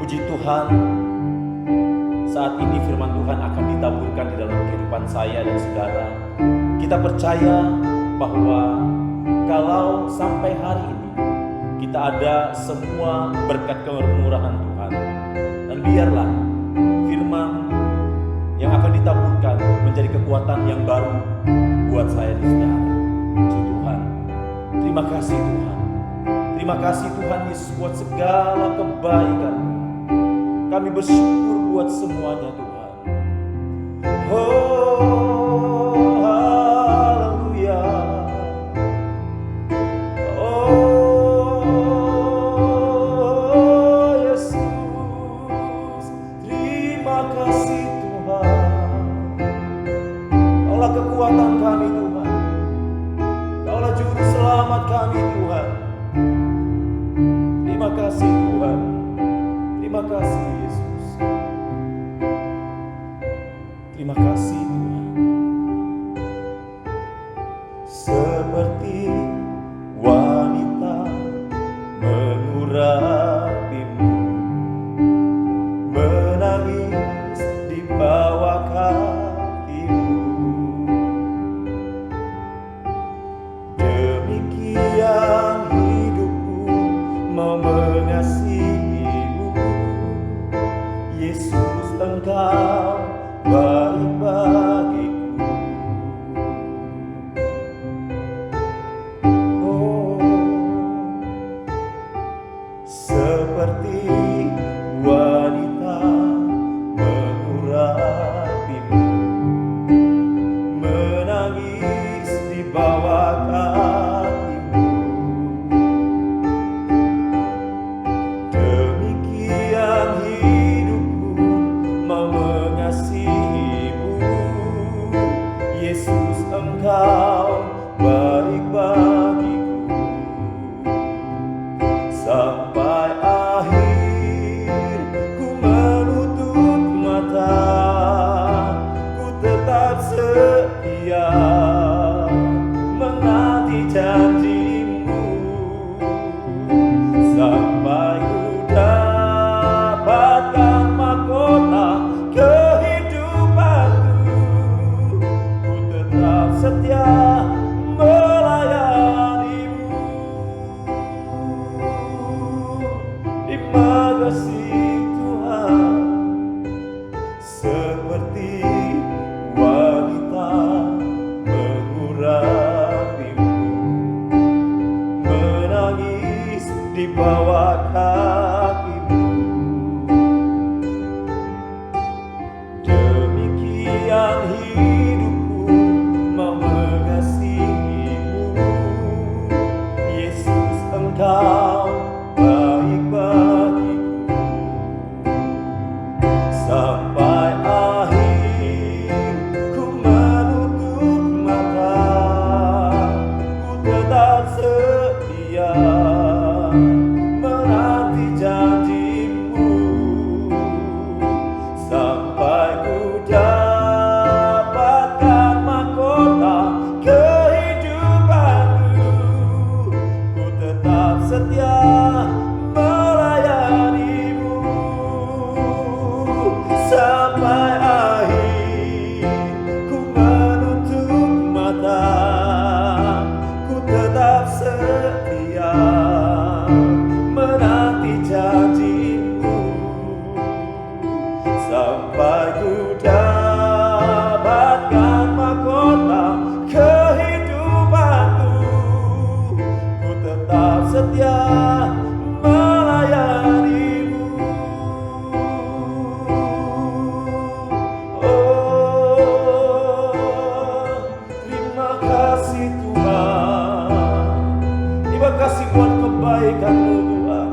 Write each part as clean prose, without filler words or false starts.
Puji Tuhan, saat ini firman Tuhan akan ditaburkan di dalam kehidupan saya dan saudara. Kita percaya bahwa kalau sampai hari ini kita ada semua berkat kemurahan Tuhan, dan biarlah firman yang akan ditaburkan menjadi kekuatan yang baru buat saya dan saudara. Puji Tuhan, terima kasih Tuhan. Terima kasih Tuhan Yesus buat segala kebaikan-Mu. Kami bersyukur buat semuanya Tuhan. Oh, haleluya. Oh, Yesus, terima kasih Tuhan. Kaulah kekuatan kami Tuhan. Kaulah juru selamat kami Tuhan. Terima kasih Tuhan. Terima kasih Yesus. Terima kasih Tuhan. Seperti wanita mengurapimu, menangis di bawah kakimu. Demikian hidupku mau mengasihimu, Yesus, Engkau baik bagiku. Oh, seperti wanita mengurapimu, menangis di bawah kakimu. Demikian hidupku mau mengasihimu, Yesus, Engkau baik bagiku. Sampai akhir ku menutup mata, ku tetap setia menanti janji-Mu. Sampai ku dapatkan mahkota kehidupanku, ku tetap setia melayani-Mu. Terima kasih Tuhan. Seperti wanita mengurapimu, menangis di bawah kakimu. Demikian hidupku mau mengasihimu, Yesus, Engkau baik bagiku. Sampai akhir ku menutup mata, ku tetap setia menanti janji-Mu. Sampai ku dapatkan mahkota kehidupanku, ku tetap setia melayani-Mu. Sampai akhir ku menutup mata, ku tetap setia menanti janji-Mu. Sampai ku dapatkan mahkota kehidupanku, ku tetap setia melayani-Mu. Oh, terima kasih Tuhan. Terima kasih buat kebaikan-Mu Tuhan.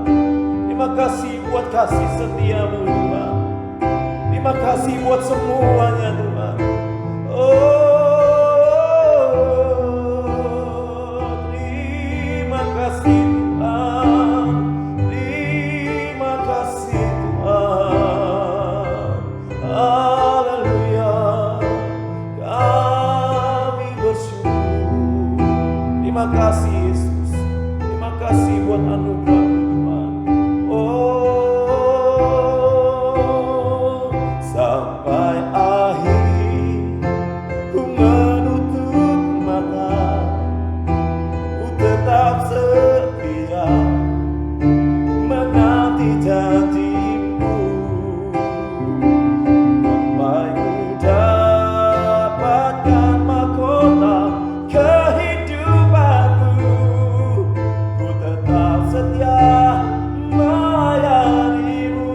Terima kasih buat kasih setia-Mu Tuhan. Terima kasih buat semuanya Tuhan. Oh, terima kasih Tuhan. Terima kasih Tuhan. Haleluya. Kami bersyukur. Terima kasih Yesus. Terima kasih buat anugerah Tuhan. Oh, sampai akhir ku menutup mata, ku tetap setia menanti janjimu, sampai ku dapatkan mahkota kehidupanku. Ku tetap setia melayanimu,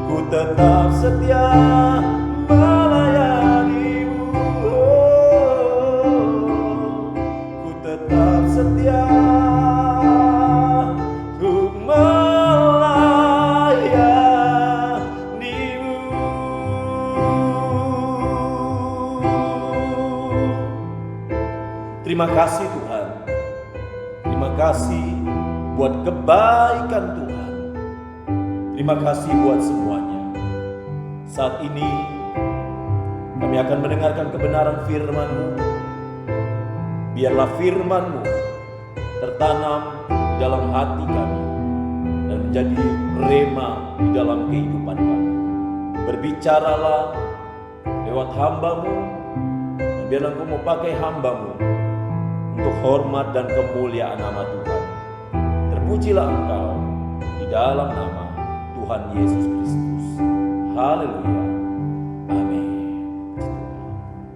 ku tetap setia melayanimu, ku tetap setia ku melayanimu. Terima kasih Tuhan, terima kasih buat kebaikan Tuhan, terima kasih buat semuanya. Saat ini kami akan mendengarkan kebenaran firman-Mu. Biarlah firman-Mu tertanam di dalam hati kami dan menjadi rema di dalam kehidupan kami. Berbicaralah lewat hamba-Mu, dan biarlah Engkau mau pakai hamba-Mu untuk hormat dan kemuliaan nama Tuhan. Terpujilah Engkau di dalam nama Tuhan Yesus Kristus. Haleluya. Amin.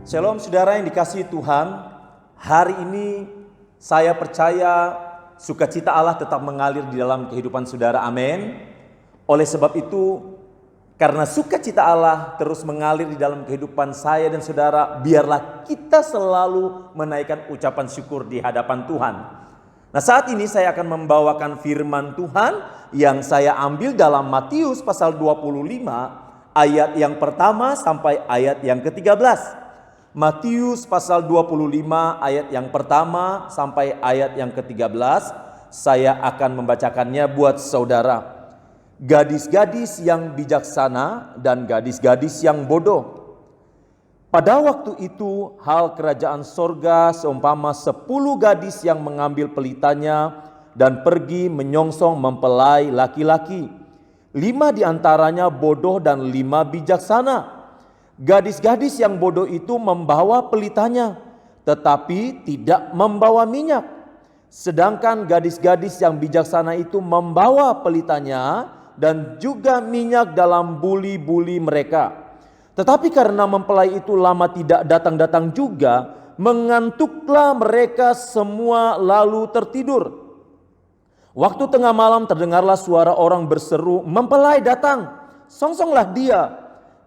Shalom saudara yang dikasihi Tuhan. Hari ini saya percaya sukacita Allah tetap mengalir di dalam kehidupan saudara. Amin. Oleh sebab itu, karena sukacita Allah terus mengalir di dalam kehidupan saya dan saudara, biarlah kita selalu menaikkan ucapan syukur di hadapan Tuhan. Nah, saat ini saya akan membawakan firman Tuhan yang saya ambil dalam Matius pasal 25 ayat yang pertama sampai ayat yang ke-13. Matius pasal 25 ayat yang pertama sampai ayat yang ke-13. Saya akan membacakannya buat saudara. Gadis-gadis yang bijaksana dan gadis-gadis yang bodoh. Pada waktu itu hal kerajaan sorga seumpama 10 gadis yang mengambil pelitanya dan pergi menyongsong mempelai laki-laki. 5 diantaranya bodoh dan 5 bijaksana. Gadis-gadis yang bodoh itu membawa pelitanya, tetapi tidak membawa minyak. Sedangkan gadis-gadis yang bijaksana itu membawa pelitanya dan juga minyak dalam buli-buli mereka. Tetapi karena mempelai itu lama tidak datang-datang juga, mengantuklah mereka semua lalu tertidur. Waktu tengah malam terdengarlah suara orang berseru, "Mempelai datang, songsonglah dia."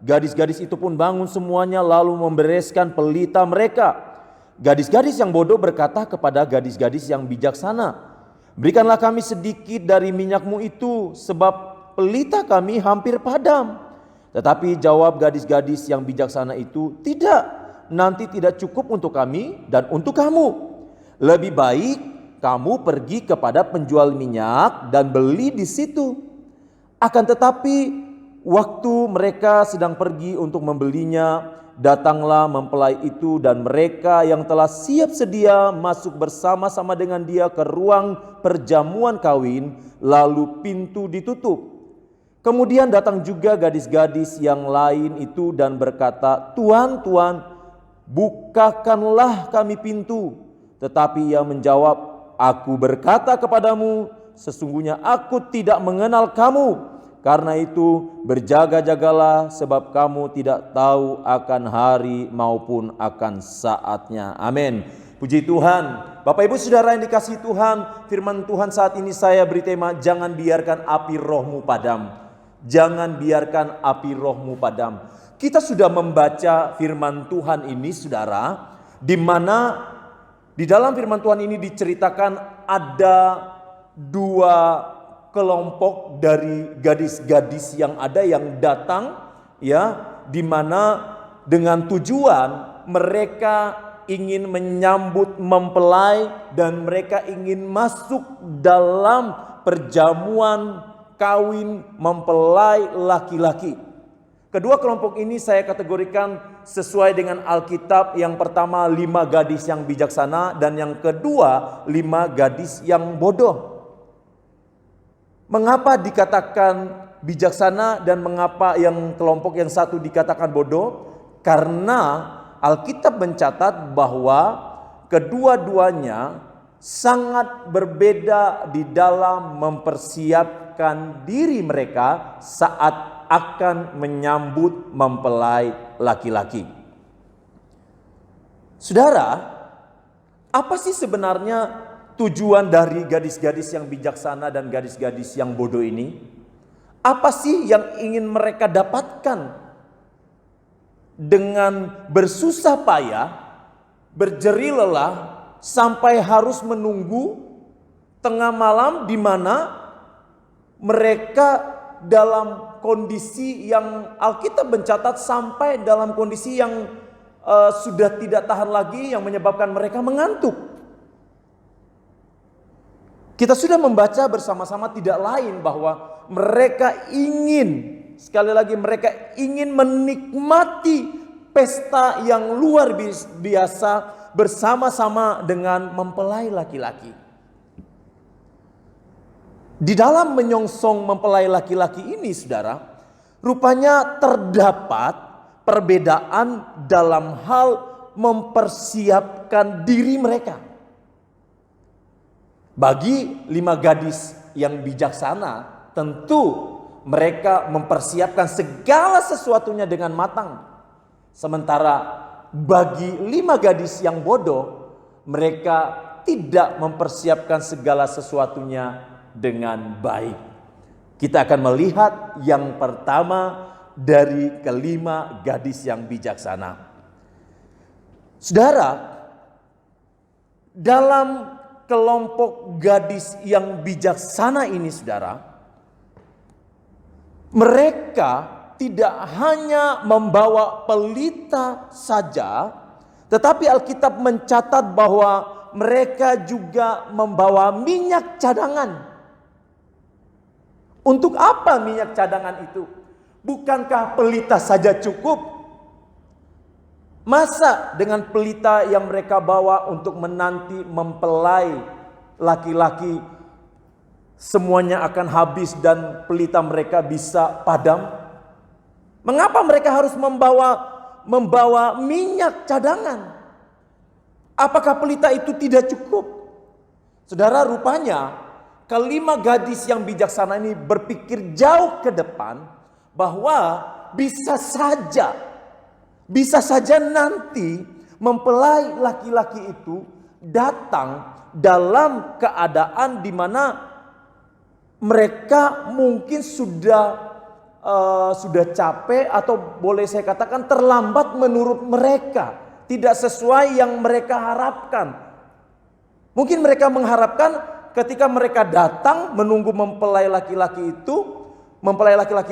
Gadis-gadis itu pun bangun semuanya lalu membereskan pelita mereka. Gadis-gadis yang bodoh berkata kepada gadis-gadis yang bijaksana, "Berikanlah kami sedikit dari minyakmu itu, sebab pelita kami hampir padam." Tetapi jawab gadis-gadis yang bijaksana itu, "Tidak, nanti tidak cukup untuk kami dan untuk kamu. Lebih baik kamu pergi kepada penjual minyak dan beli di situ." Akan tetapi waktu mereka sedang pergi untuk membelinya, datanglah mempelai itu dan mereka yang telah siap sedia masuk bersama-sama dengan dia ke ruang perjamuan kawin, lalu pintu ditutup. Kemudian datang juga gadis-gadis yang lain itu dan berkata, "Tuan, Tuan, bukakanlah kami pintu." Tetapi ia menjawab, "Aku berkata kepadamu, sesungguhnya aku tidak mengenal kamu. Karena itu berjaga-jagalah, sebab kamu tidak tahu akan hari maupun akan saatnya." Amin. Puji Tuhan. Bapak Ibu Saudara yang dikasihi Tuhan, firman Tuhan saat ini saya beri tema, jangan biarkan api rohmu padam. Jangan biarkan api rohmu padam. Kita sudah membaca firman Tuhan ini saudara, di mana di dalam firman Tuhan ini diceritakan ada 2 kelompok dari gadis-gadis yang ada yang datang, ya, di mana dengan tujuan mereka ingin menyambut mempelai dan mereka ingin masuk dalam perjamuan kawin mempelai laki-laki. Kedua kelompok ini saya kategorikan sesuai dengan Alkitab. Yang pertama 5 gadis yang bijaksana dan yang kedua 5 gadis yang bodoh. Mengapa dikatakan bijaksana dan mengapa yang kelompok yang satu dikatakan bodoh? Karena Alkitab mencatat bahwa kedua-duanya sangat berbeda di dalam mempersiapkan diri mereka saat akan menyambut mempelai laki-laki. Saudara, apa sih sebenarnya tujuan dari gadis-gadis yang bijaksana dan gadis-gadis yang bodoh ini? Apa sih yang ingin mereka dapatkan dengan bersusah payah, berjerih lelah, sampai harus menunggu tengah malam di mana mereka dalam kondisi yang Alkitab mencatat sampai dalam kondisi yang sudah tidak tahan lagi, yang menyebabkan mereka mengantuk. Kita sudah membaca bersama-sama tidak lain bahwa mereka ingin, sekali lagi mereka ingin menikmati pesta yang luar biasa bersama-sama dengan mempelai laki-laki. Di dalam menyongsong mempelai laki-laki ini, saudara, rupanya terdapat perbedaan dalam hal mempersiapkan diri mereka. Bagi 5 gadis yang bijaksana, tentu mereka mempersiapkan segala sesuatunya dengan matang. Sementara bagi 5 gadis yang bodoh, mereka tidak mempersiapkan segala sesuatunya dengan baik. Kita akan melihat yang pertama dari kelima gadis yang bijaksana. Saudara, dalam kelompok gadis yang bijaksana ini, saudara, mereka tidak hanya membawa pelita saja, tetapi Alkitab mencatat bahwa mereka juga membawa minyak cadangan. Untuk apa minyak cadangan itu? Bukankah pelita saja cukup? Masa dengan pelita yang mereka bawa untuk menanti mempelai laki-laki semuanya akan habis dan pelita mereka bisa padam? Mengapa mereka harus membawa minyak cadangan? Apakah pelita itu tidak cukup? Saudara, rupanya kelima gadis yang bijaksana ini berpikir jauh ke depan bahwa bisa saja nanti mempelai laki-laki itu datang dalam keadaan di mana mereka mungkin sudah capek, atau boleh saya katakan terlambat menurut mereka, tidak sesuai yang mereka harapkan. Mungkin mereka mengharapkan ketika mereka datang menunggu mempelai laki-laki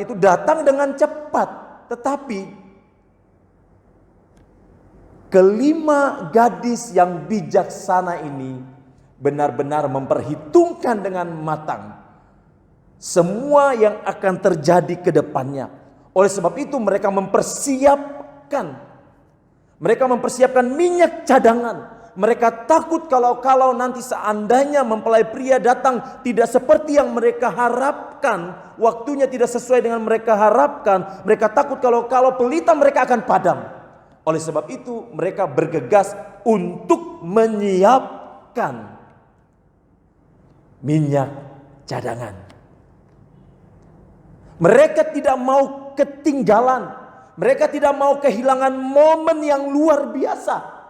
itu datang dengan cepat. Tetapi kelima gadis yang bijaksana ini benar-benar memperhitungkan dengan matang semua yang akan terjadi ke depannya. Oleh sebab itu mereka mempersiapkan minyak cadangan. Mereka takut kalau nanti seandainya mempelai pria datang tidak seperti yang mereka harapkan, waktunya tidak sesuai dengan mereka harapkan, mereka takut kalau pelita mereka akan padam. Oleh sebab itu mereka bergegas untuk menyiapkan minyak cadangan. Mereka tidak mau ketinggalan. Mereka tidak mau kehilangan momen yang luar biasa.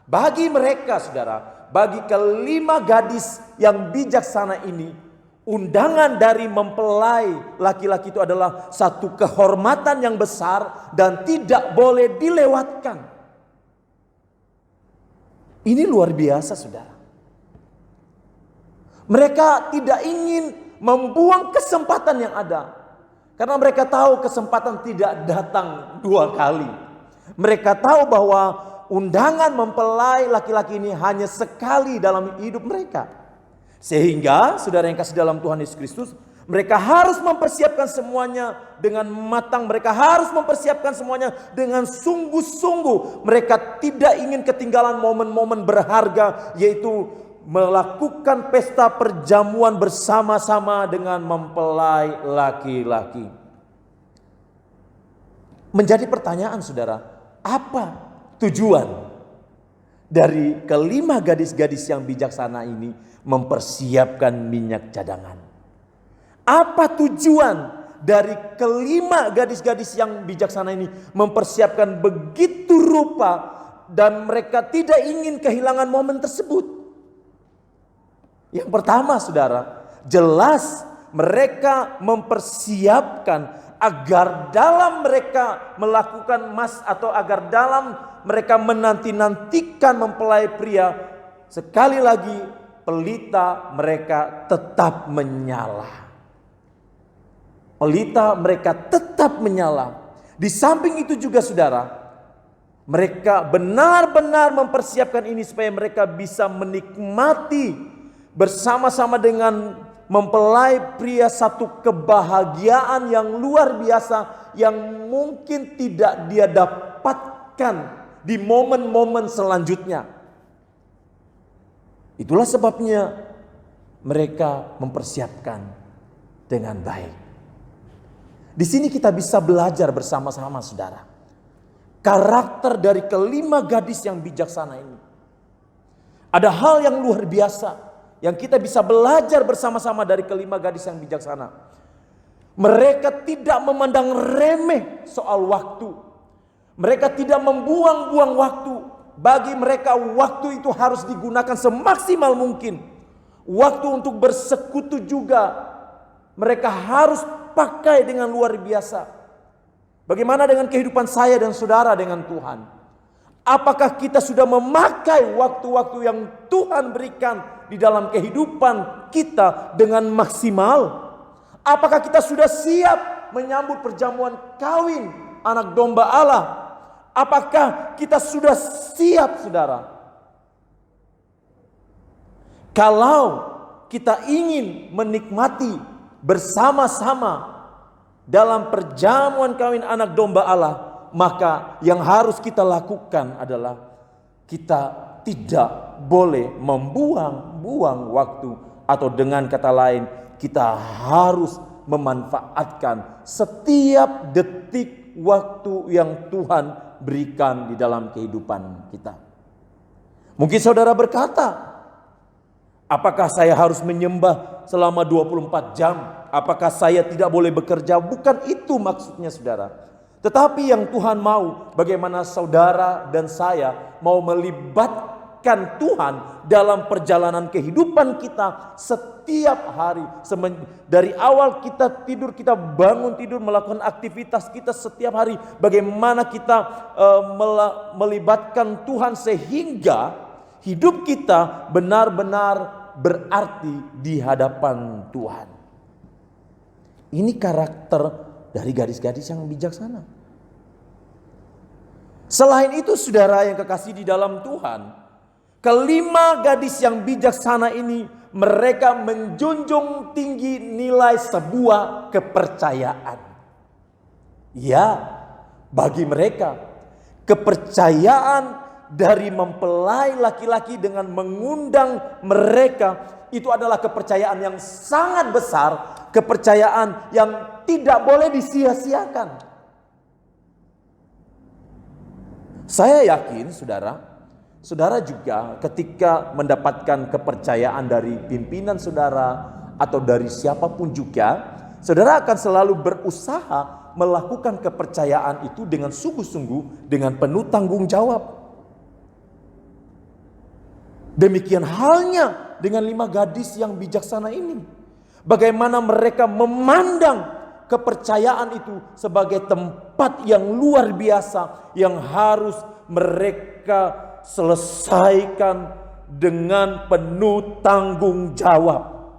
Bagi mereka, saudara, bagi kelima gadis yang bijaksana ini, undangan dari mempelai laki-laki itu adalah satu kehormatan yang besar dan tidak boleh dilewatkan. Ini luar biasa, saudara. Mereka tidak ingin membuang kesempatan yang ada. Karena mereka tahu kesempatan tidak datang 2 kali. Mereka tahu bahwa undangan mempelai laki-laki ini hanya sekali dalam hidup mereka. Sehingga saudara yang kasih dalam Tuhan Yesus Kristus, mereka harus mempersiapkan semuanya dengan matang. Mereka harus mempersiapkan semuanya dengan sungguh-sungguh. Mereka tidak ingin ketinggalan momen-momen berharga, yaitu melakukan pesta perjamuan bersama-sama dengan mempelai laki-laki. Menjadi pertanyaan saudara, apa tujuan dari kelima gadis-gadis yang bijaksana ini mempersiapkan minyak cadangan? Apa tujuan dari kelima gadis-gadis yang bijaksana ini mempersiapkan begitu rupa dan mereka tidak ingin kehilangan momen tersebut? Yang pertama saudara, jelas mereka mempersiapkan agar dalam mereka melakukan atau agar dalam mereka menanti-nantikan mempelai pria, sekali lagi pelita mereka tetap menyala. Pelita mereka tetap menyala. Di samping itu juga saudara, mereka benar-benar mempersiapkan ini supaya mereka bisa menikmati bersama-sama dengan mempelai pria satu kebahagiaan yang luar biasa yang mungkin tidak dia dapatkan di momen-momen selanjutnya. Itulah sebabnya mereka mempersiapkan dengan baik. Di sini kita bisa belajar bersama-sama saudara. Karakter dari kelima gadis yang bijaksana ini. Ada hal yang luar biasa yang kita bisa belajar bersama-sama dari kelima gadis yang bijaksana. Mereka tidak memandang remeh soal waktu. Mereka tidak membuang-buang waktu. Bagi mereka waktu itu harus digunakan semaksimal mungkin. Waktu untuk bersekutu juga mereka harus pakai dengan luar biasa. Bagaimana dengan kehidupan saya dan saudara dengan Tuhan? Apakah kita sudah memakai waktu-waktu yang Tuhan berikan di dalam kehidupan kita dengan maksimal? Apakah kita sudah siap menyambut perjamuan kawin anak domba Allah? Apakah kita sudah siap saudara? Kalau kita ingin menikmati bersama-sama dalam perjamuan kawin anak domba Allah, maka yang harus kita lakukan adalah kita tidak boleh membuang-buang waktu, atau dengan kata lain kita harus memanfaatkan setiap detik waktu yang Tuhan berikan di dalam kehidupan kita. Mungkin saudara berkata, apakah saya harus menyembah selama 24 jam? Apakah saya tidak boleh bekerja? Bukan itu maksudnya saudara. Tetapi yang Tuhan mau, bagaimana saudara dan saya mau melibatkan Tuhan dalam perjalanan kehidupan kita setiap hari. Dari awal kita tidur, kita bangun tidur, melakukan aktivitas kita setiap hari. Bagaimana kita melibatkan Tuhan sehingga hidup kita benar-benar berarti di hadapan Tuhan. Ini karakter dari gadis-gadis yang bijaksana. Selain itu saudara yang kekasih di dalam Tuhan, kelima gadis yang bijaksana ini mereka menjunjung tinggi nilai sebuah kepercayaan. Ya, bagi mereka kepercayaan dari mempelai laki-laki dengan mengundang mereka itu adalah kepercayaan yang sangat besar, kepercayaan yang tidak boleh disia-siakan. Saya yakin saudara juga ketika mendapatkan kepercayaan dari pimpinan saudara atau dari siapapun juga, saudara akan selalu berusaha melakukan kepercayaan itu dengan sungguh-sungguh, dengan penuh tanggung jawab. Demikian halnya dengan 5 gadis yang bijaksana ini. Bagaimana mereka memandang kepercayaan itu sebagai tempat yang luar biasa yang harus mereka selesaikan dengan penuh tanggung jawab.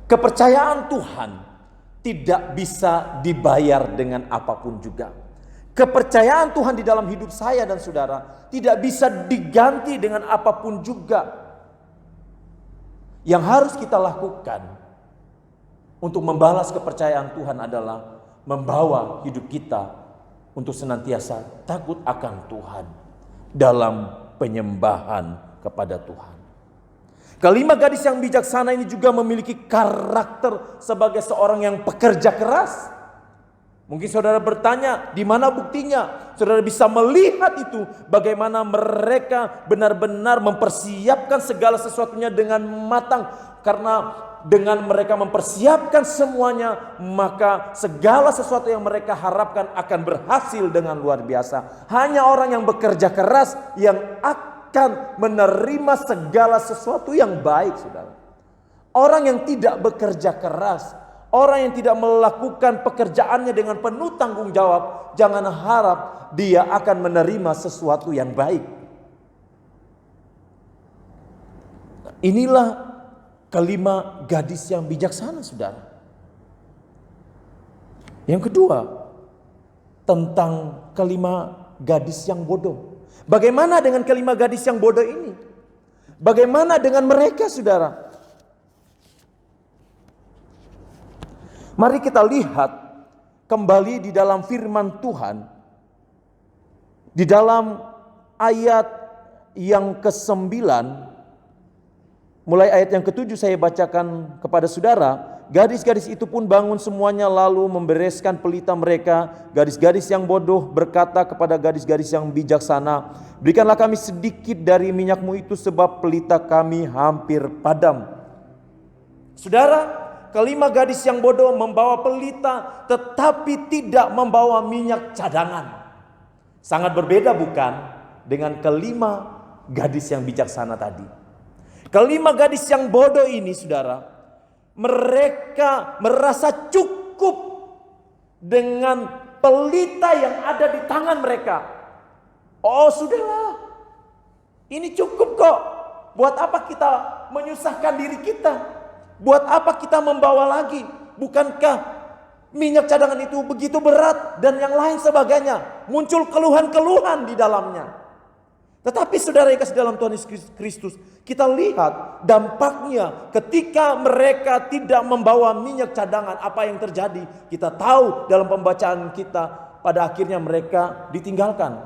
Kepercayaan Tuhan tidak bisa dibayar dengan apapun juga. Kepercayaan Tuhan di dalam hidup saya dan saudara tidak bisa diganti dengan apapun juga. Yang harus kita lakukan untuk membalas kepercayaan Tuhan adalah membawa hidup kita untuk senantiasa takut akan Tuhan dalam penyembahan kepada Tuhan. Kelima gadis yang bijaksana ini juga memiliki karakter sebagai seorang yang pekerja keras. Mungkin saudara bertanya, di mana buktinya? Saudara bisa melihat itu, bagaimana mereka benar-benar mempersiapkan segala sesuatunya dengan matang. Karena dengan mereka mempersiapkan semuanya, maka segala sesuatu yang mereka harapkan akan berhasil dengan luar biasa. Hanya orang yang bekerja keras yang akan menerima segala sesuatu yang baik, saudara. Orang yang tidak bekerja keras, orang yang tidak melakukan pekerjaannya dengan penuh tanggung jawab, jangan harap dia akan menerima sesuatu yang baik. Inilah kelima gadis yang bijaksana, saudara. Yang kedua, tentang kelima gadis yang bodoh. Bagaimana dengan kelima gadis yang bodoh ini? Bagaimana dengan mereka, saudara? Mari kita lihat kembali di dalam firman Tuhan. Di dalam ayat yang ke-9, mulai ayat yang ke-7 saya bacakan kepada saudara. Gadis-gadis itu pun bangun semuanya lalu membereskan pelita mereka. Gadis-gadis yang bodoh berkata kepada gadis-gadis yang bijaksana, berikanlah kami sedikit dari minyakmu itu sebab pelita kami hampir padam. Saudara, kelima gadis yang bodoh membawa pelita tetapi tidak membawa minyak cadangan. Sangat berbeda bukan dengan kelima gadis yang bijaksana tadi. Kelima gadis yang bodoh ini, saudara, mereka merasa cukup dengan pelita yang ada di tangan mereka. Oh, sudahlah, ini cukup kok. Buat apa kita menyusahkan diri kita? Buat apa kita membawa lagi? Bukankah minyak cadangan itu begitu berat dan yang lain sebagainya? Muncul keluhan-keluhan di dalamnya. Tetapi saudara yang kasih dalam Tuhan Yesus Kristus, kita lihat dampaknya ketika mereka tidak membawa minyak cadangan, apa yang terjadi? Kita tahu dalam pembacaan kita, pada akhirnya mereka ditinggalkan.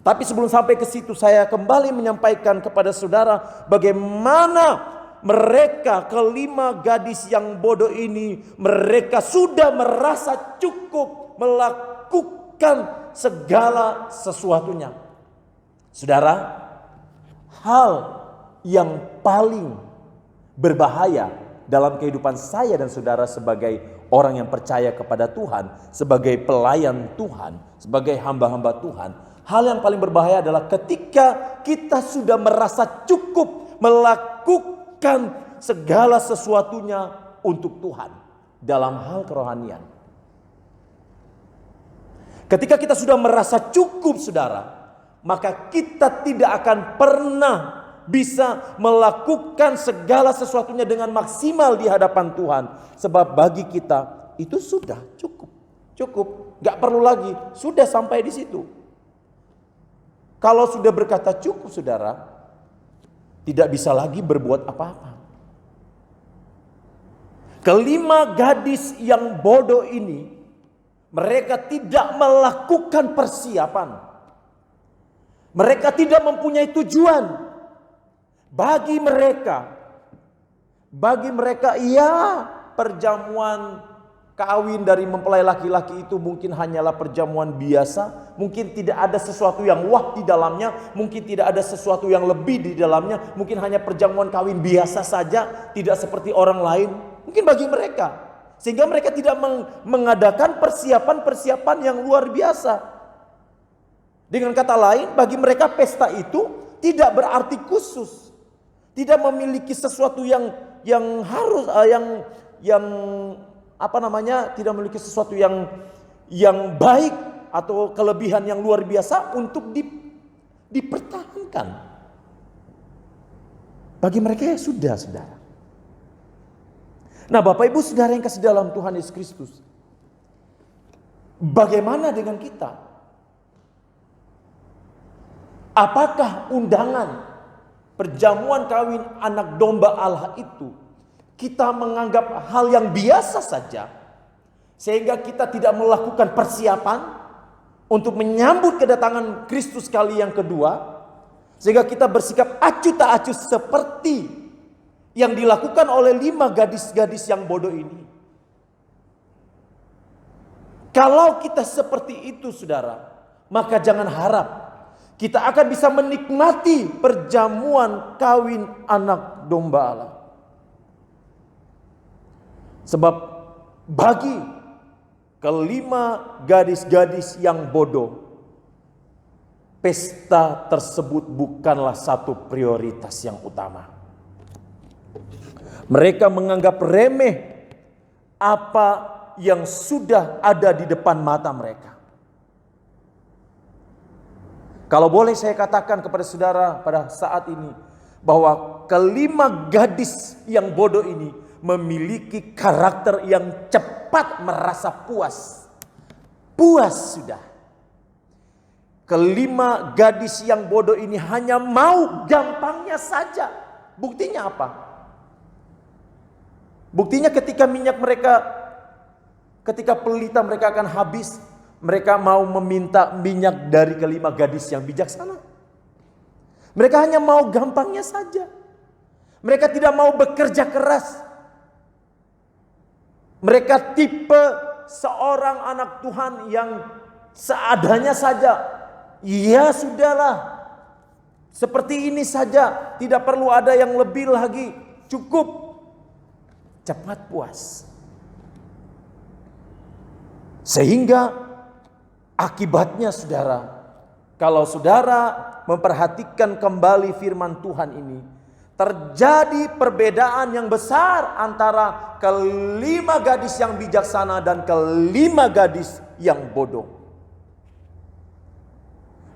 Tetapi sebelum sampai ke situ, saya kembali menyampaikan kepada saudara bagaimana mereka kelima gadis yang bodoh ini, mereka sudah merasa cukup melakukan segala sesuatunya. Saudara, hal yang paling berbahaya dalam kehidupan saya dan saudara sebagai orang yang percaya kepada Tuhan, sebagai pelayan Tuhan, sebagai hamba-hamba Tuhan, hal yang paling berbahaya adalah ketika kita sudah merasa cukup melakukan segala sesuatunya untuk Tuhan dalam hal kerohanian. Ketika kita sudah merasa cukup, saudara, maka kita tidak akan pernah bisa melakukan segala sesuatunya dengan maksimal di hadapan Tuhan. Sebab bagi kita itu sudah cukup. Cukup, gak perlu lagi, sudah sampai di situ. Kalau sudah berkata cukup, saudara, tidak bisa lagi berbuat apa-apa. Kelima gadis yang bodoh ini, mereka tidak melakukan persiapan. Mereka tidak mempunyai tujuan. Bagi mereka ya, perjamuan kawin dari mempelai laki-laki itu mungkin hanyalah perjamuan biasa. Mungkin tidak ada sesuatu yang wah di dalamnya. Mungkin tidak ada sesuatu yang lebih di dalamnya. Mungkin hanya perjamuan kawin biasa saja, tidak seperti orang lain. Mungkin bagi mereka, sehingga mereka tidak mengadakan persiapan-persiapan yang luar biasa. Dengan kata lain, bagi mereka pesta itu tidak berarti khusus, tidak memiliki sesuatu yang harus tidak memiliki sesuatu yang baik atau kelebihan yang luar biasa untuk dipertahankan. Bagi mereka ya sudah, saudara. Nah, Bapak Ibu saudara yang kasih dalam Tuhan Yesus Kristus, bagaimana dengan kita? Apakah undangan perjamuan kawin anak domba Allah itu kita menganggap hal yang biasa saja, sehingga kita tidak melakukan persiapan untuk menyambut kedatangan Kristus kali yang kedua? Sehingga kita bersikap acuh tak acuh seperti yang dilakukan oleh 5 gadis-gadis yang bodoh ini. Kalau kita seperti itu saudara, maka jangan harap kita akan bisa menikmati perjamuan kawin anak domba Allah. Sebab bagi kelima gadis-gadis yang bodoh, pesta tersebut bukanlah satu prioritas yang utama. Mereka menganggap remeh apa yang sudah ada di depan mata mereka. Kalau boleh saya katakan kepada saudara pada saat ini, bahwa kelima gadis yang bodoh ini memiliki karakter yang cepat merasa puas. Puas sudah. Kelima gadis yang bodoh ini hanya mau gampangnya saja. Buktinya apa? Buktinya ketika minyak mereka, ketika pelita mereka akan habis, mereka mau meminta minyak dari kelima gadis yang bijaksana. Mereka hanya mau gampangnya saja. Mereka tidak mau bekerja keras. Mereka tipe seorang anak Tuhan yang seadanya saja. Ya sudahlah, seperti ini saja, tidak perlu ada yang lebih lagi, cukup. Cepat puas. Sehingga akibatnya saudara, kalau saudara memperhatikan kembali firman Tuhan ini, terjadi perbedaan yang besar antara kelima gadis yang bijaksana dan kelima gadis yang bodoh.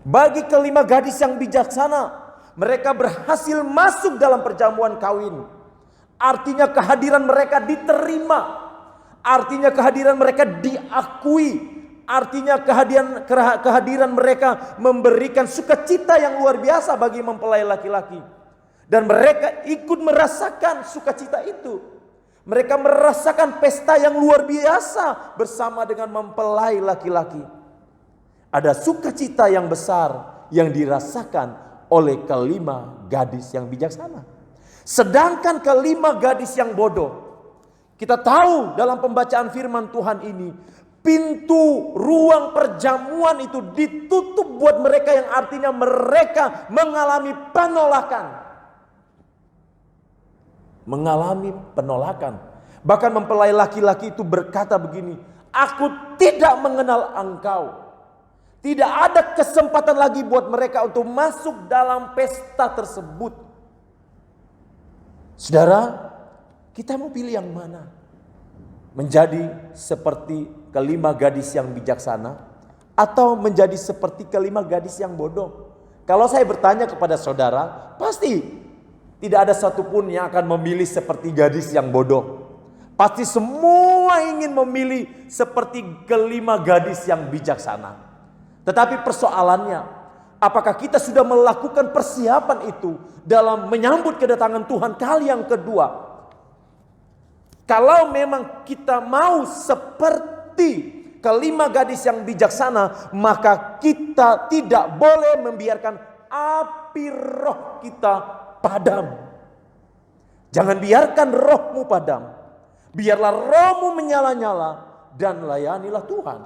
Bagi kelima gadis yang bijaksana, mereka berhasil masuk dalam perjamuan kawin. Artinya kehadiran mereka diterima. Artinya kehadiran mereka diakui. Artinya kehadiran mereka memberikan sukacita yang luar biasa bagi mempelai laki-laki. Dan mereka ikut merasakan sukacita itu. Mereka merasakan pesta yang luar biasa bersama dengan mempelai laki-laki. Ada sukacita yang besar yang dirasakan oleh kelima gadis yang bijaksana. Sedangkan kelima gadis yang bodoh, kita tahu dalam pembacaan firman Tuhan ini, pintu ruang perjamuan itu ditutup buat mereka, yang artinya mereka mengalami penolakan. Mengalami penolakan. Bahkan mempelai laki-laki itu berkata begini, "Aku tidak mengenal engkau." Tidak ada kesempatan lagi buat mereka untuk masuk dalam pesta tersebut. Saudara, kita mau pilih yang mana? Menjadi seperti kelima gadis yang bijaksana, atau menjadi seperti kelima gadis yang bodoh? Kalau saya bertanya kepada saudara, pasti tidak ada satupun yang akan memilih seperti gadis yang bodoh. Pasti semua ingin memilih seperti kelima gadis yang bijaksana. Tetapi persoalannya, apakah kita sudah melakukan persiapan itu dalam menyambut kedatangan Tuhan kali yang kedua? Kalau memang kita mau seperti kelima gadis yang bijaksana, maka kita tidak boleh membiarkan api roh kita padam. Jangan biarkan rohmu padam. Biarlah rohmu menyala-nyala dan layanilah Tuhan.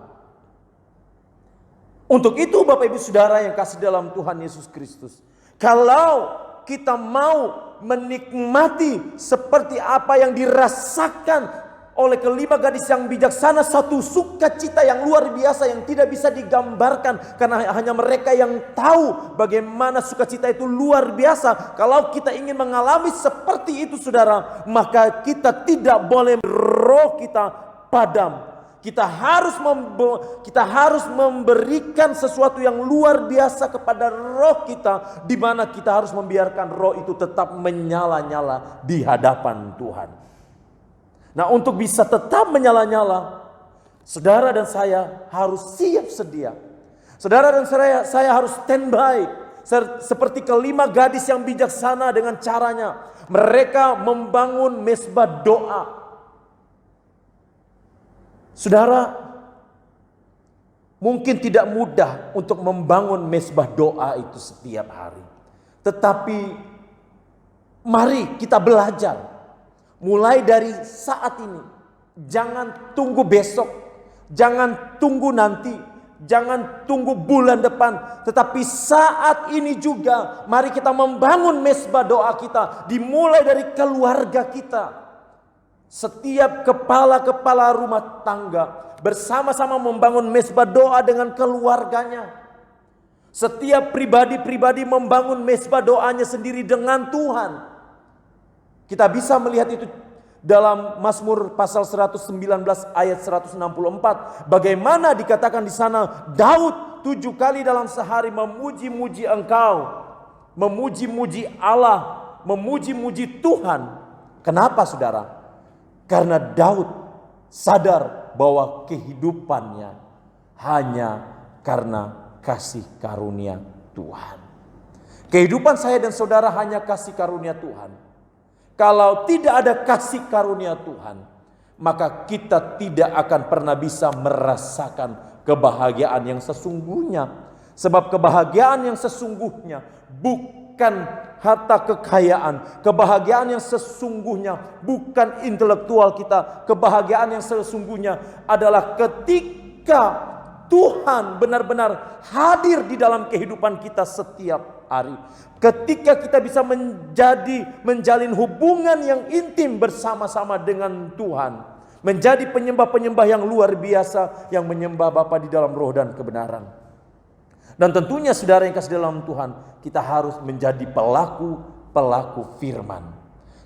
Untuk itu Bapak Ibu Saudara yang kasih dalam Tuhan Yesus Kristus, kalau kita mau menikmati seperti apa yang dirasakan oleh kelima gadis yang bijaksana, satu sukacita yang luar biasa yang tidak bisa digambarkan, karena hanya mereka yang tahu bagaimana sukacita itu luar biasa. Kalau kita ingin mengalami seperti itu saudara, maka kita tidak boleh roh kita padam. Kita harus memberikan sesuatu yang luar biasa kepada roh kita, di mana kita harus membiarkan roh itu tetap menyala-nyala di hadapan Tuhan. Nah, untuk bisa tetap menyala-nyala, saudara dan saya harus siap sedia. Saudara dan saya harus standby seperti kelima gadis yang bijaksana dengan caranya. Mereka membangun mezbah doa. Saudara, mungkin tidak mudah untuk membangun mezbah doa itu setiap hari. Tetapi mari kita belajar mulai dari saat ini. Jangan tunggu besok, jangan tunggu nanti, jangan tunggu bulan depan, tetapi saat ini juga mari kita membangun mezbah doa kita, dimulai dari keluarga kita. Setiap kepala-kepala rumah tangga bersama-sama membangun mezbah doa dengan keluarganya. Setiap pribadi-pribadi membangun mezbah doanya sendiri dengan Tuhan. Kita bisa melihat itu dalam Mazmur pasal 119 ayat 164. Bagaimana dikatakan di sana, Daud 7 kali dalam sehari memuji-muji Engkau, memuji-muji Allah, memuji-muji Tuhan. Kenapa saudara? Karena Daud sadar bahwa kehidupannya hanya karena kasih karunia Tuhan. Kehidupan saya dan saudara hanya kasih karunia Tuhan. Kalau tidak ada kasih karunia Tuhan, maka kita tidak akan pernah bisa merasakan kebahagiaan yang sesungguhnya. Sebab kebahagiaan yang sesungguhnya bukan harta kekayaan. Kebahagiaan yang sesungguhnya bukan intelektual kita. Kebahagiaan yang sesungguhnya adalah ketika Tuhan benar-benar hadir di dalam kehidupan kita setiap hari. Ketika kita bisa menjalin hubungan yang intim bersama-sama dengan Tuhan. Menjadi penyembah-penyembah yang luar biasa, yang menyembah Bapa di dalam roh dan kebenaran. Dan tentunya saudara yang kasih dalam Tuhan, kita harus menjadi pelaku firman.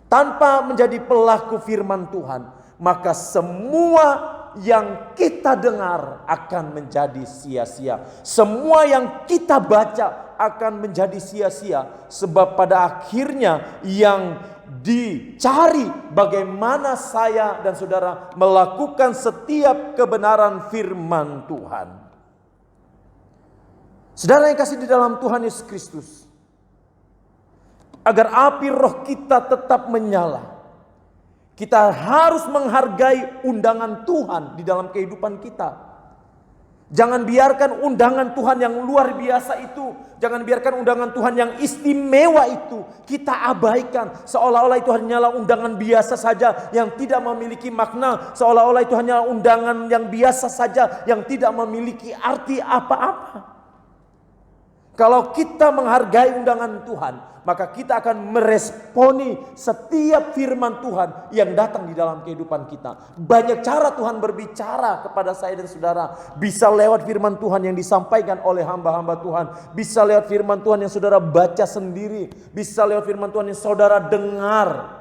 Tanpa menjadi pelaku firman Tuhan, maka semua yang kita dengar akan menjadi sia-sia. Semua yang kita baca akan menjadi sia-sia. Sebab pada akhirnya yang dicari bagaimana saya dan saudara melakukan setiap kebenaran firman Tuhan. Saudara yang kasih di dalam Tuhan Yesus Kristus, agar api roh kita tetap menyala, kita harus menghargai undangan Tuhan di dalam kehidupan kita. Jangan biarkan undangan Tuhan yang luar biasa itu, jangan biarkan undangan Tuhan yang istimewa itu kita abaikan. Seolah-olah itu hanyalah undangan biasa saja yang tidak memiliki makna. Seolah-olah itu hanyalah undangan yang biasa saja yang tidak memiliki arti apa-apa. Kalau kita menghargai undangan Tuhan, maka kita akan meresponi setiap firman Tuhan yang datang di dalam kehidupan kita. Banyak cara Tuhan berbicara kepada saya dan saudara. Bisa lewat firman Tuhan yang disampaikan oleh hamba-hamba Tuhan. Bisa lewat firman Tuhan yang saudara baca sendiri. Bisa lewat firman Tuhan yang saudara dengar.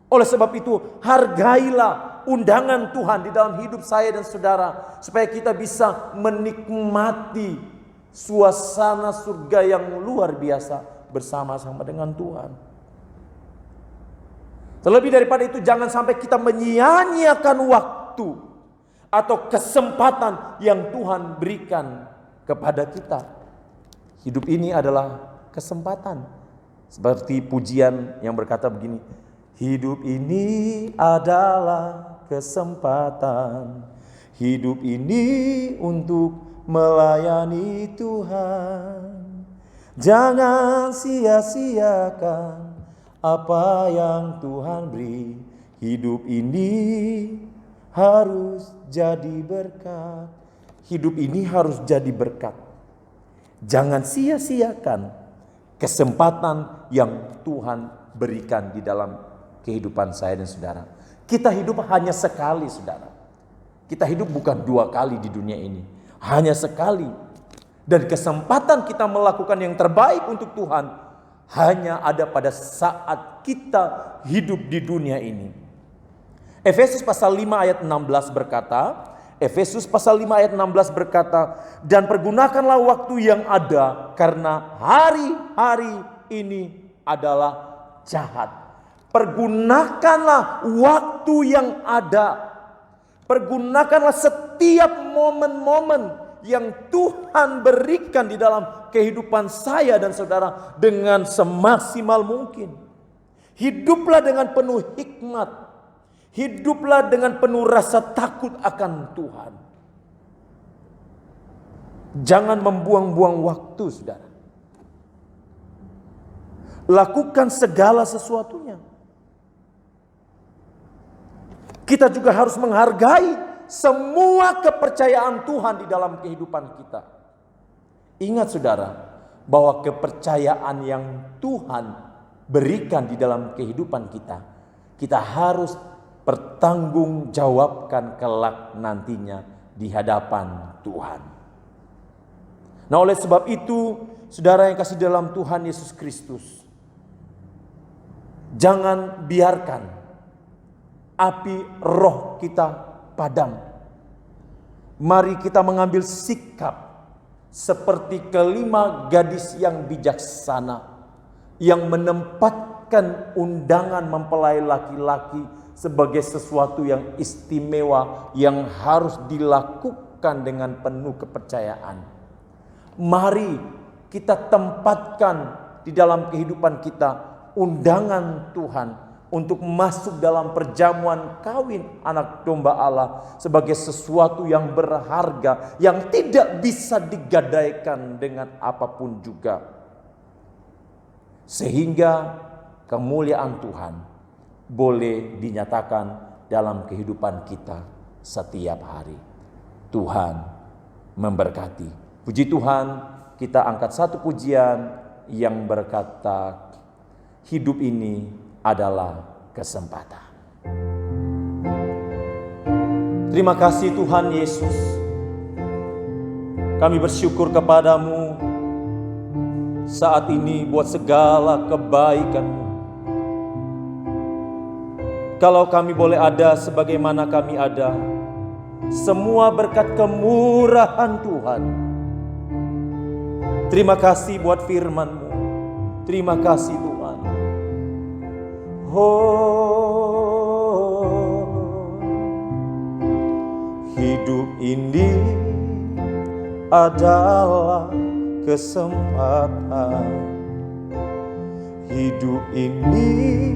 Oleh sebab itu, hargailah undangan Tuhan di dalam hidup saya dan saudara. Supaya kita bisa menikmati suasana surga yang luar biasa bersama-sama dengan Tuhan. Terlebih daripada itu, jangan sampai kita menyia-nyiakan waktu atau kesempatan yang Tuhan berikan kepada kita. Hidup ini adalah kesempatan. Seperti pujian yang berkata begini, hidup ini adalah kesempatan. Hidup ini untuk melayani Tuhan. Jangan sia-siakan apa yang Tuhan beri. Hidup ini harus jadi berkat. Hidup ini harus jadi berkat. Jangan sia-siakan kesempatan yang Tuhan berikan di dalam kehidupan saya dan saudara. Kita hidup hanya sekali, saudara. Kita hidup bukan 2 kali di dunia ini. Hanya sekali. Dan kesempatan kita melakukan yang terbaik untuk Tuhan hanya ada pada saat kita hidup di dunia ini. Efesus pasal 5 ayat 16 berkata, dan pergunakanlah waktu yang ada karena hari-hari ini adalah jahat. Pergunakanlah waktu yang ada. Pergunakanlah setiap momen-momen yang Tuhan berikan di dalam kehidupan saya dan saudara dengan semaksimal mungkin. Hiduplah dengan penuh hikmat. Hiduplah dengan penuh rasa takut akan Tuhan. Jangan membuang-buang waktu, saudara. lakukan segala sesuatunya. Kita juga harus menghargai semua kepercayaan Tuhan di dalam kehidupan kita. Ingat saudara, bahwa kepercayaan yang Tuhan berikan di dalam kehidupan kita, kita harus pertanggungjawabkan kelak nantinya di hadapan Tuhan. Nah, oleh sebab itu, saudara yang kasih dalam Tuhan Yesus Kristus, jangan biarkan api roh kita padam. Mari kita mengambil sikap seperti kelima gadis yang bijaksana, yang menempatkan undangan mempelai laki-laki sebagai sesuatu yang istimewa yang harus dilakukan dengan penuh kepercayaan. Mari kita tempatkan di dalam kehidupan kita undangan Tuhan untuk masuk dalam perjamuan kawin anak domba Allah sebagai sesuatu yang berharga, yang tidak bisa digadaikan dengan apapun juga. Sehingga kemuliaan Tuhan boleh dinyatakan dalam kehidupan kita setiap hari. Tuhan memberkati. Puji Tuhan, kita angkat satu pujian yang berkata, hidup ini adalah kesempatan. Terima kasih Tuhan Yesus. Kami bersyukur kepadamu saat ini buat segala kebaikan-Mu. Kalau kami boleh ada sebagaimana kami ada, semua berkat kemurahan Tuhan. Terima kasih buat firman-Mu. Terima kasih Tuhan. Hidup ini adalah kesempatan. Hidup ini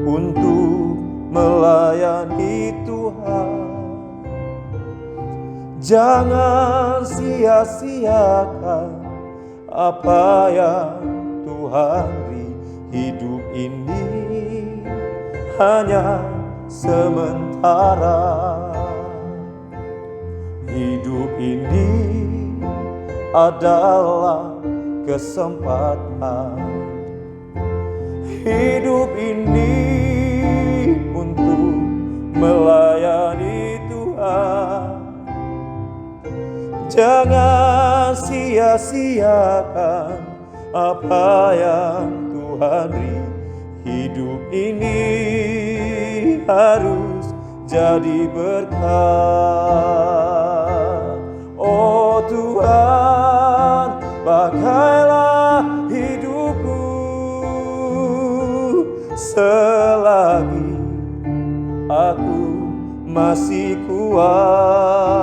untuk melayani Tuhan. Jangan sia-siakan apa yang Tuhan beri. Hidup ini hanya sementara. Hidup ini adalah kesempatan. Hidup ini untuk melayani Tuhan. Jangan sia-siakan apa yang Tuhan beri. Hidup ini harus jadi berkat. Oh Tuhan, pakailah hidupku selagi aku masih kuat.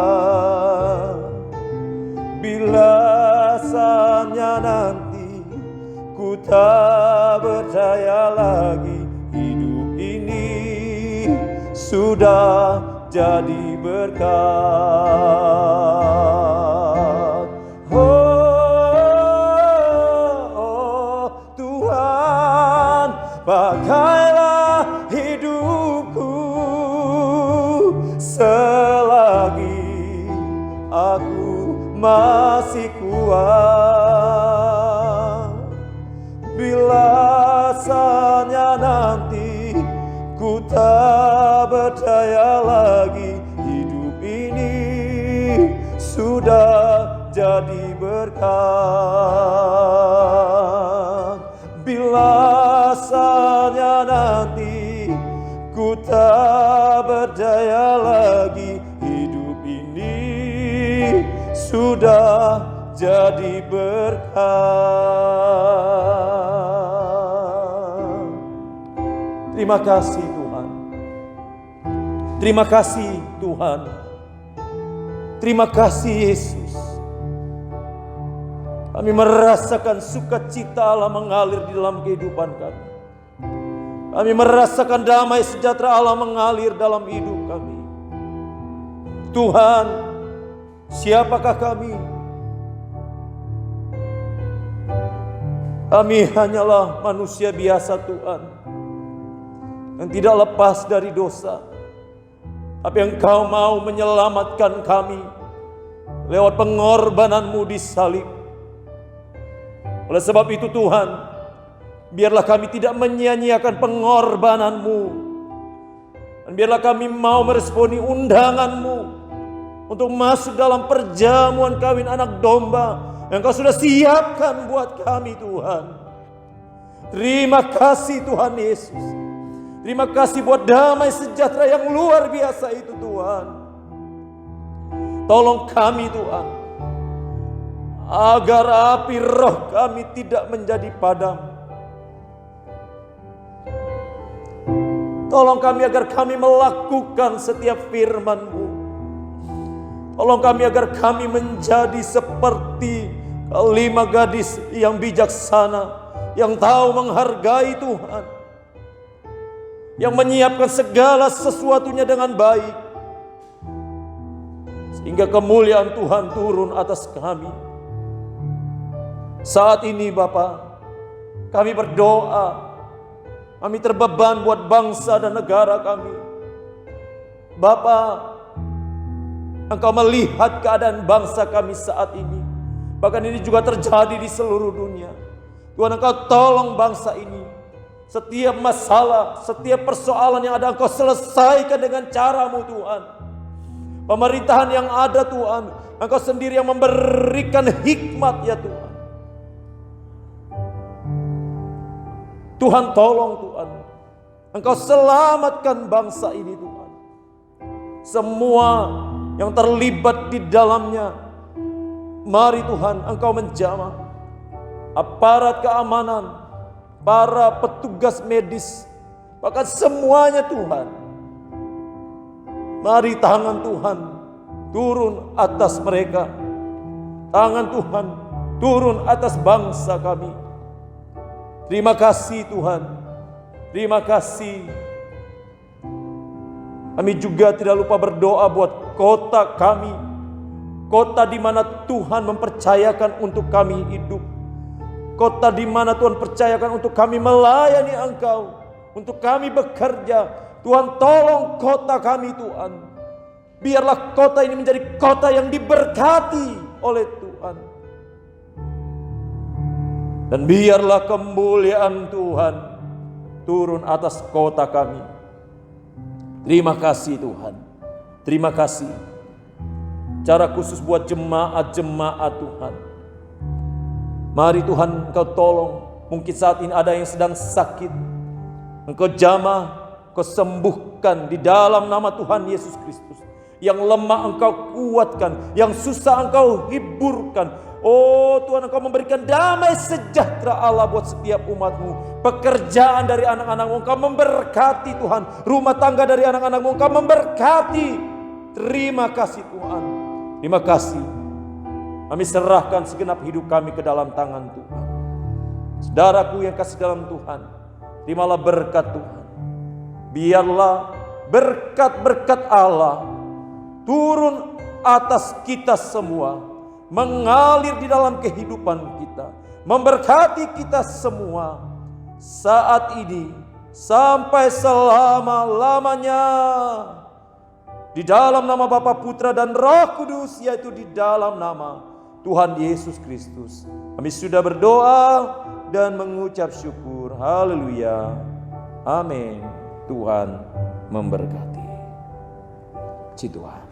Bila saatnya nanti ku tak berdaya lagi, hidup ini sudah jadi berkat. Oh Tuhan, pakailah hidupku selagi aku masih kuat. Bila saatnya nanti ku tak berdaya lagi, hidup ini sudah jadi berkat. Bila saatnya nanti ku tak berdaya lagi, hidup ini sudah jadi berkat. Terima kasih Tuhan. Terima kasih Tuhan. Terima kasih Yesus. Kami merasakan sukacita Allah mengalir di dalam kehidupan kami. Kami merasakan damai sejahtera Allah mengalir dalam hidup kami. Tuhan, siapakah kami? Kami hanyalah manusia biasa Tuhan, yang tidak lepas dari dosa. Tapi Engkau mau menyelamatkan kami lewat pengorbanan-Mu di salib. Oleh sebab itu Tuhan, biarlah kami tidak menyia-nyiakan pengorbanan-Mu. Dan biarlah kami mau meresponi undangan-Mu untuk masuk dalam perjamuan kawin anak domba yang Kau sudah siapkan buat kami Tuhan. Terima kasih Tuhan Yesus. Terima kasih buat damai sejahtera yang luar biasa itu Tuhan. Tolong kami Tuhan, agar api roh kami tidak menjadi padam. Tolong kami agar kami melakukan setiap firman-Mu. Tolong kami agar kami menjadi seperti kelima gadis yang bijaksana, yang tahu menghargai Tuhan, yang menyiapkan segala sesuatunya dengan baik, sehingga kemuliaan Tuhan turun atas kami. Saat ini Bapa, kami berdoa, kami terbeban buat bangsa dan negara kami. Bapa, Engkau melihat keadaan bangsa kami saat ini. Bahkan ini juga terjadi di seluruh dunia. Tuhan, Engkau tolong bangsa ini. Setiap masalah, setiap persoalan yang ada Engkau selesaikan dengan cara-Mu Tuhan. Pemerintahan yang ada Tuhan, Engkau sendiri yang memberikan hikmat ya Tuhan. Tuhan tolong Tuhan, Engkau selamatkan bangsa ini Tuhan. Semua yang terlibat di dalamnya, mari Tuhan Engkau menjamah. Aparat keamanan, para petugas medis, bahkan semuanya Tuhan. Mari tangan Tuhan turun atas mereka. Tangan Tuhan turun atas bangsa kami. Terima kasih Tuhan. Terima kasih. Kami juga tidak lupa berdoa buat kota kami. Kota di mana Tuhan mempercayakan untuk kami hidup. Kota di mana Tuhan percayakan untuk kami melayani Engkau, untuk kami bekerja. Tuhan tolong kota kami Tuhan. Biarlah kota ini menjadi kota yang diberkati oleh Tuhan. Dan biarlah kemuliaan Tuhan turun atas kota kami. Terima kasih Tuhan. Terima kasih. Cara khusus buat jemaat-jemaat Tuhan. Mari Tuhan Engkau tolong. Mungkin saat ini ada yang sedang sakit. Engkau jamah, Engkau sembuhkan di dalam nama Tuhan Yesus Kristus. Yang lemah Engkau kuatkan, yang susah Engkau hiburkan. Oh Tuhan, Engkau memberikan damai sejahtera Allah buat setiap umat-Mu. Pekerjaan dari anak-anak-Mu Engkau memberkati Tuhan. Rumah tangga dari anak-anak-Mu Engkau memberkati. Terima kasih Tuhan. Terima kasih. Kami serahkan segenap hidup kami ke dalam tangan Tuhan. Saudaraku yang kasih dalam Tuhan, terimalah berkat Tuhan. Biarlah berkat-berkat Allah turun atas kita semua, mengalir di dalam kehidupan kita, memberkati kita semua saat ini sampai selama-lamanya. Di dalam nama Bapa, Putra dan Roh Kudus, yaitu di dalam nama Tuhan Yesus Kristus, kami sudah berdoa dan mengucap syukur. Haleluya. Amin. Tuhan memberkati. Puji Tuhan.